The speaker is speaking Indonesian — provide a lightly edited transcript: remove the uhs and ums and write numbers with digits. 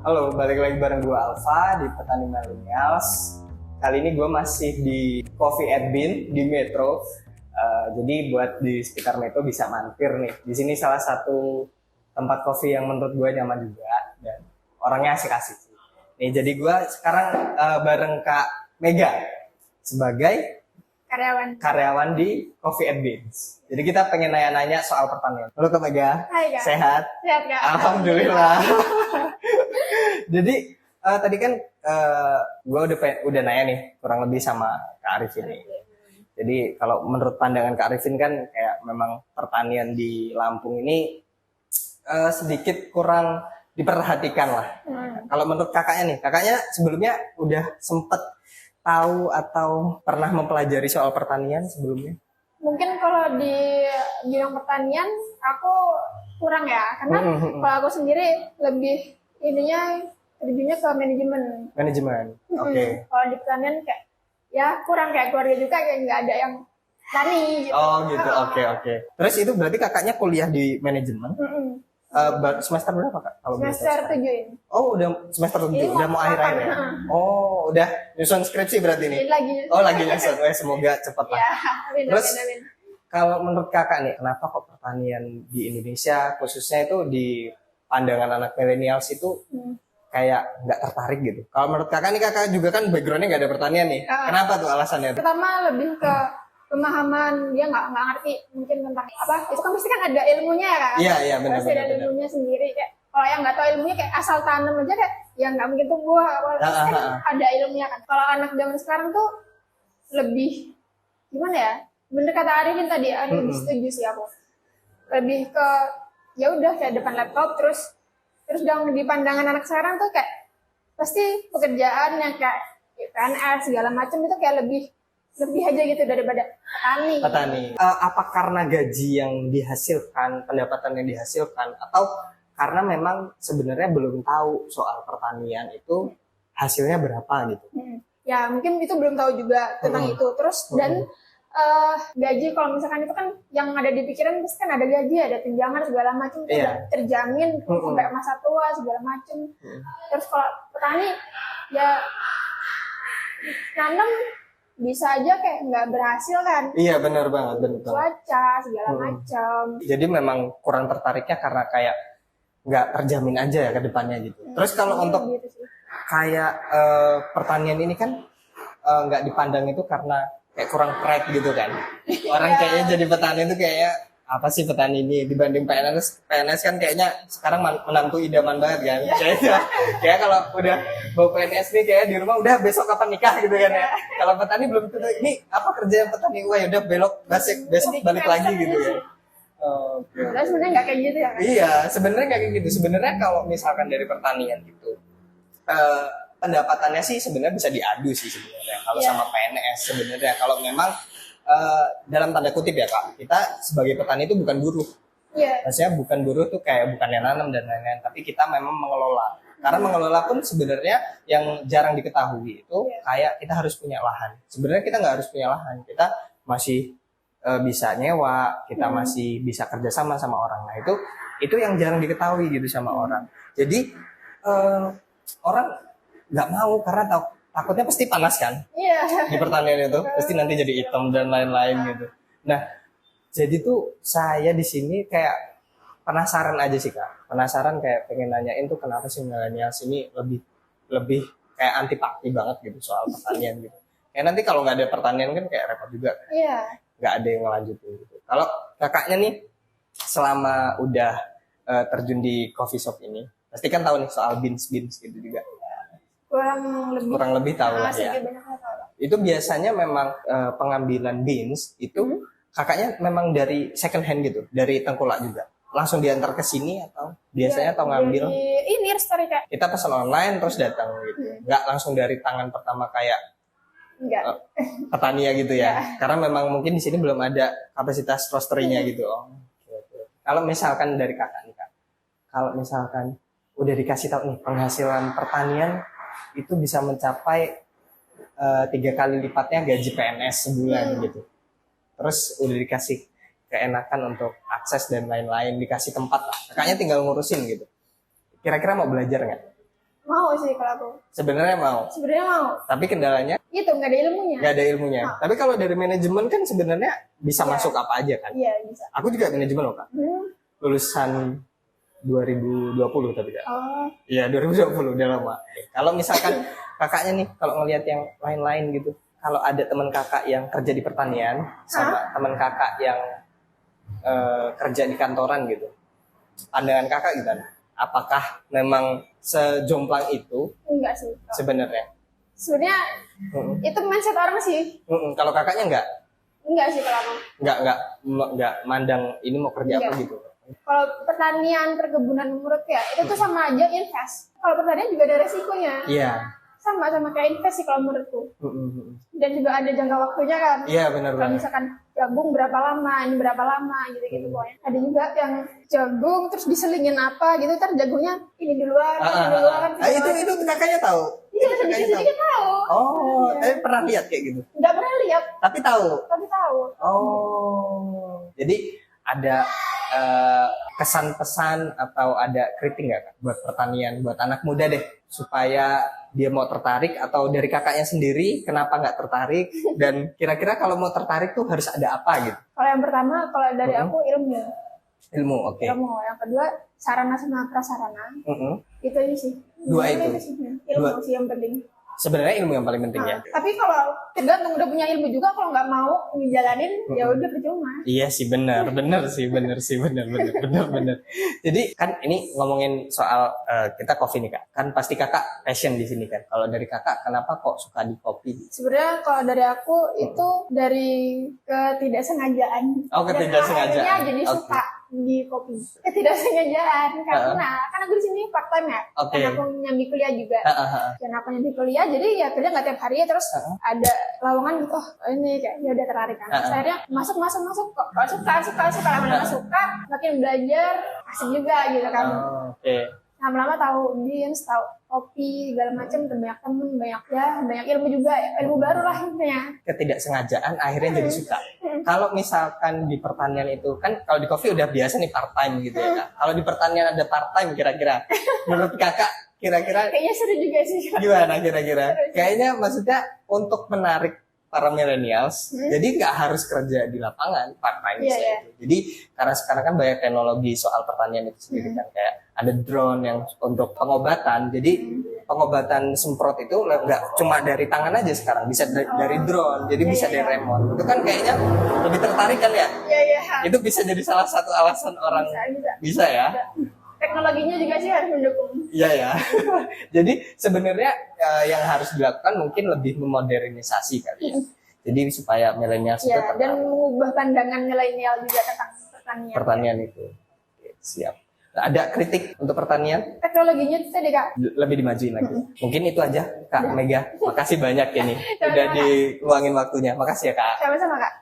Halo, balik lagi bareng gue Alfa di Petani Millennials. Kali ini gue masih di Coffee at Bean di Metro. Jadi buat di sekitar Metro bisa mampir nih. Di sini salah satu tempat kopi yang menurut gue nyaman juga dan orangnya asik-asik. Nih, jadi gue sekarang bareng Kak Mega sebagai karyawan di Coffee at Beans. Jadi kita pengen nanya-nanya soal pertanian. Halo Kak Mega. Hai Kak. Sehat? Sehat Kak. Alhamdulillah. Jadi tadi kan gue udah nanya nih kurang lebih sama Kak Arif ini. Jadi kalau menurut pandangan Kak Arifin kan kayak memang pertanian di Lampung ini sedikit kurang diperhatikan lah. Kalau menurut kakaknya nih, kakaknya sebelumnya udah sempet tahu atau pernah mempelajari soal pertanian sebelumnya? Mungkin kalau di bidang pertanian aku kurang ya, karena kalau aku sendiri lebih terjunnya ke manajemen. Manajemen, oke. Kalau di pertanian kayak ya kurang, kayak keluarga juga kayak nggak ada yang tani gitu. Oh gitu, oke. Terus itu berarti kakaknya kuliah di manajemen? Semester berapa Kak? Kalau Semester 7 ini. Oh udah semester 7, udah mau akhir-akhir ya? Oh udah nyusun skripsi berarti nih? Lagi. Oh lagi nyusun, semoga cepat lah. Ya, amin. Kalau menurut kakak nih, kenapa kok pertanian di Indonesia khususnya itu di pandangan anak milenials itu kayak nggak tertarik gitu? Kalau menurut kakak nih, kakak juga kan backgroundnya nggak ada pertanian nih. Kenapa tuh alasannya? Pertama lebih ke pemahaman, dia nggak ngerti mungkin tentang apa. Itu kan pasti kan ada ilmunya ya kan? Iya benar. Pasti ada ilmunya sendiri kayak. Kalau yang nggak tahu ilmunya kayak asal tanam aja kayak yang nggak mungkin tumbuh. Kan ada ilmunya kan. Kalau anak zaman sekarang tuh lebih gimana ya? Bener kata Arifin tadi, setuju sih aku. Lebih ke ya udah kayak depan laptop terus dong di pandangan anak sekarang tuh kayak pasti pekerjaan yang kayak PNS segala macam itu kayak lebih aja gitu daripada petani. Apa karena gaji yang dihasilkan, pendapatan yang dihasilkan, atau karena memang sebenarnya belum tahu soal pertanian itu hasilnya berapa gitu? Ya mungkin itu belum tahu juga tentang itu. Terus dan gaji kalau misalkan itu kan yang ada di pikiran pasti kan ada gaji, ada tunjangan segala macam, terjamin sampai masa tua segala macam. Terus kalau petani ya nanam bisa aja kayak nggak berhasil kan? Iya benar banget, benar. Cuaca segala macam. Jadi memang kurang tertariknya karena kayak nggak terjamin aja ya ke depannya gitu. Terus kalau untuk gitu kayak pertanian ini kan nggak dipandang itu karena kayak kurang pride gitu kan. Orang kayaknya jadi petani itu kayak apa sih petani ini dibanding PNS kan kayaknya sekarang menantu idaman banget kan. Kayak kalau udah bawa PNS nih kayak di rumah udah besok kapan nikah gitu kan ya. Kalau petani belum tentu ini apa kerja petani, wah udah besok balik lagi gitu ya. Sebenarnya nggak kayak gitu ya kan? Iya, sebenarnya nggak kayak gitu. Sebenarnya kalau misalkan dari pertanian gitu, pendapatannya sih sebenarnya bisa diadu sih sebenarnya. Kalau sama PNS sebenarnya, kalau memang dalam tanda kutip ya Kak, kita sebagai petani itu bukan buruh. Maksudnya bukan buruh tuh kayak bukan yang nanam dan lain-lain, tapi kita memang mengelola. Karena mengelola pun sebenarnya yang jarang diketahui itu kayak kita harus punya lahan. Sebenarnya kita nggak harus punya lahan, kita masih bisa nyewa, kita masih bisa kerjasama sama orang. Nah itu yang jarang diketahui gitu sama orang. Jadi orang nggak mau karena takutnya pasti panas kan di pertanian itu, pasti nanti jadi hitam dan lain-lain gitu. Nah jadi tuh saya di sini kayak penasaran aja sih Kak, penasaran kayak pengen nanyain tuh kenapa sih millennials ini lebih kayak antipati banget gitu soal pertanian gitu. Kayak nanti kalau nggak ada pertanian kan kayak repot juga kan? Nggak ada yang ngelanjutin gitu. Kalau kakaknya nih selama udah terjun di coffee shop ini, pasti kan tahu nih soal beans gitu juga. Kurang lebih tahu lah ya. Itu biasanya memang pengambilan beans itu kakaknya memang dari second hand gitu, dari Tengkulak juga. Langsung diantar ke sini atau biasanya atau ngambil? Ini story Kak. Kita pesan online terus datang gitu. Nggak langsung dari tangan pertama kayak petani ya gitu ya. Karena memang mungkin di sini belum ada kapasitas roastery-nya gitu. Kalau misalkan dari kakak nih Kak, kalau misalkan udah dikasih tahu nih penghasilan pertanian itu bisa mencapai 3 kali lipatnya gaji PNS sebulan gitu. Terus udah dikasih keenakan untuk akses dan lain-lain, dikasih tempat lah. Kakaknya tinggal ngurusin gitu. Kira-kira mau belajar nggak? Mau sih kalau aku. Sebenarnya mau. Sebenarnya mau. Tapi kendalanya Itu nggak ada ilmunya. nggak ada ilmunya. Tapi kalau dari manajemen kan sebenarnya bisa Iya. masuk apa aja kan. Iya bisa. Aku juga manajemen loh Kak. Lulusan 2020 tapi Kak. Oh, Iya 2020 udah lama. Kalau misalkan kakaknya nih kalau ngelihat yang lain-lain gitu, kalau ada teman kakak yang kerja di pertanian sama teman kakak yang kerja di kantoran gitu, pandangan kakak gimana? Apakah memang sejomplang itu enggak sih. sebenarnya? Sebenarnya Mm-mm. itu mindset orang sih. Mm-mm. Kalau kakaknya Enggak sih kalau aku. nggak mandang ini mau kerja apa Enggak. gitu. Kalau pertanian, perkebunan menurutku ya, itu tuh sama aja invest. Kalau pertanian juga ada resikonya. Iya. Sama kayak invest sih kalau menurutku. Mm-mm. Dan juga ada jangka waktunya kan. Iya benar Kalau banget. misalkan jagung berapa lama, ini berapa lama gitu-gitu pokoknya. Ada juga yang jagung terus diselingin apa gitu, ntar jagungnya ini di luar, ini di luar kan. Itu kakaknya tahu. Iya, Kakaknya sedikit tahu. Oh, pernah lihat kayak gitu. Nggak pernah lihat, Tapi tahu. tapi tahu. Oh, jadi ada kesan pesan atau ada kritik nggak Kak, buat pertanian, buat anak muda deh, supaya dia mau tertarik atau dari kakaknya sendiri kenapa nggak tertarik dan kira-kira kalau mau tertarik tuh harus ada apa gitu? Kalau yang pertama, kalau dari aku ilmu. Ilmu, oke. Ilmu. Yang kedua, sarana sama prasarana. Mm-mm. Itu aja sih. Dua itu. Ilmu sih yang penting. Sebenarnya ilmu yang paling penting ya. Tapi kalau tergantung udah punya ilmu juga, kalau nggak mau ngejalanin, ya udah percuma. Iya sih benar sih benar. Jadi kan ini ngomongin soal kita kopi nih Kak. Kan pasti kakak passion di sini kan. Kalau dari kakak kenapa kok suka di kopi? Sebenarnya kalau dari aku itu dari ketidaksengajaan. Oh, ketidaksengajaan. Dan akhirnya jadi Oke. suka di kopi. Ketidaksengajaan karena kan aku di sini part time ya. Oke. Dan aku nyambi kuliah juga. Dan aku nyambi kuliah jadi ya kerja nggak tiap hari terus ada lowongan gitu. Oh ini kayak ya udah tertarik kan. Terus akhirnya masuk kok. Kalau suka lama-lama suka, makin belajar asik juga gitu kan. Oke. Lama-lama tahu beans, tahu kopi, segala macam, banyak temen, banyak ilmu juga, ilmu baru lah intinya. Ketidaksengajaan akhirnya jadi suka. Kalau misalkan di pertanian itu kan kalau di kopi udah biasa nih part time gitu ya Kak. Kalau di pertanian ada part time kira-kira menurut kakak kira-kira Kayaknya seru juga sih. gimana kira-kira? Kayaknya maksudnya untuk menarik para millennials, jadi nggak harus kerja di lapangan part time Iya, misalnya itu. Jadi karena sekarang kan banyak teknologi soal pertanian itu sendiri kan kayak ada drone yang untuk pengobatan. Jadi pengobatan semprot itu nggak cuma dari tangan aja sekarang, bisa dari drone, jadi bisa dari remote. Itu kan kayaknya lebih tertarik kan ya? Iya. Itu bisa jadi salah satu alasan orang bisa ya? Teknologinya juga sih harus mendukung. Iya ya. Jadi sebenarnya yang harus dilakukan mungkin lebih memodernisasi kali ya. Jadi supaya milenial itu Iya, dan mengubah pandangan milenial juga tentang pertanian. pertanian itu. Oke, siap. Nah, ada kritik untuk pertanian? Teknologinya itu tadi Kak. Lebih dimajuin lagi. Mungkin itu aja Kak Mega. Makasih banyak ini. Udah Sama-sama, Kak. diluangin waktunya. Makasih ya Kak. Sama-sama Kak.